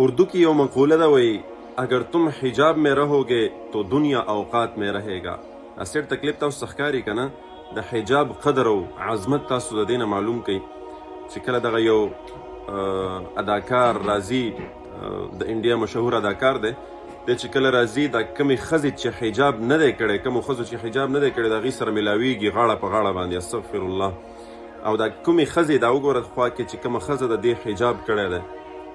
उर्दू की यो मकूला दा वही, अगर तुम हिजाब में रहोगे तो दुनिया औकात में रहेगा. असर तकलीफ तासु सखकारी कना द हिजाब कदर او عظمت تاسو د دینه معلوم کئ چې کله دغه یو اداکار راځي د انډیا مشهور اداکار دی چې کله راځي د کمی خزې چې حجاب نه دی کړی کوم خزو چې حجاب نه دی کړی د غي سره ملاویږي غاړه په غاړه باندې استغفر الله او د کومې خزې دا وګوره خوا کې چې کوم خزه د دې حجاب کړی دی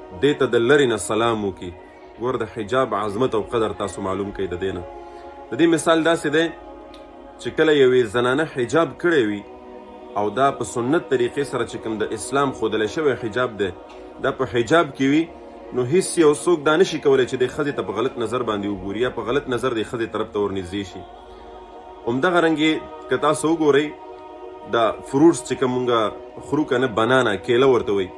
دې ته د لرې نه سلام وکړي. ګور د حجاب عظمت او قدر تاسو معلوم کړئ. د دې نه د دې مثال داسې دی چې کله یوې زنانه حجاب کړی وي او دا په سنت طریقې سره چې کوم د اسلام ښودلی شوی حجاب دی دا په حجاب کې وي نو هیڅ یو څوک دا نشي کولی چې د ښځې ته په غلط نظر باندې وګوري یا په غلط نظر د ښځې طرف ته ورنږدې شي. همدغه رنګې که تاسو وګورئ دا فروټس چې کوم مونږ خورو که نه بنانا کیله ورته وایي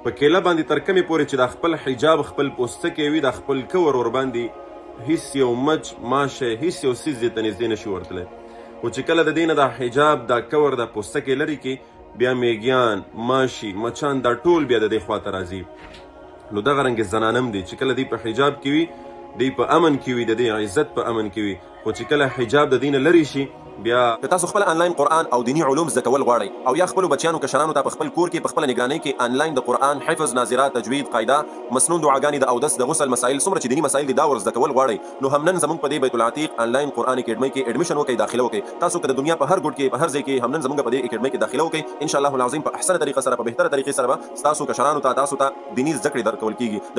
په کیله باندې تر کومې پورې چې دا خپل حجاب خپل پوستکی وي دا خپل کور ورباندې هیڅ یو مچ ماشه هیڅ یو څیز دې ته نږدې نشي ورتلی. خو چې کله د دې نه دا حجاب دا کور دا پوستکی لرې کړي بیا میږیان ماشي مچان دا ټول بیا د دې خواته راځي. نو دغه رنګې زنانه هم دي چې کله دوی په حجاب کې وي دوی په امن کې وي د دې عزت په امن کې وي. خو چې کله حجاب د دې نه لرې شي بیا که تاسو خپل آنلاین قرآن او دینی علوم زده کول غواړئ او یا خپلو بچیانو کشرانو ته په خپل کور کې په خپله نګرانۍ کې آنلاین د قرآن حفظ ناظرات تجوید قاعده مسنون دعاګانې د اودس د غسل مسایل څومره چې دیني مسایل دي دا ور زده کول غواړئ نو هم نن زموږ په دې بیت العتیق آنلاین قرآن اکیډمۍ کې ایډمیشن وکړئ داخله وکړئ. تاسو که د دنیا په هر ګوټ کې په هر ځای کې هم نن زموږ په دې اکیډمۍ کې داخله وکړئ ان شاء الله العظیم په احسنه طریقه سره په بهتره طریقې سره به ستاسو کشرانو ته تاسو ته دیني زده کړې درکول کیږي.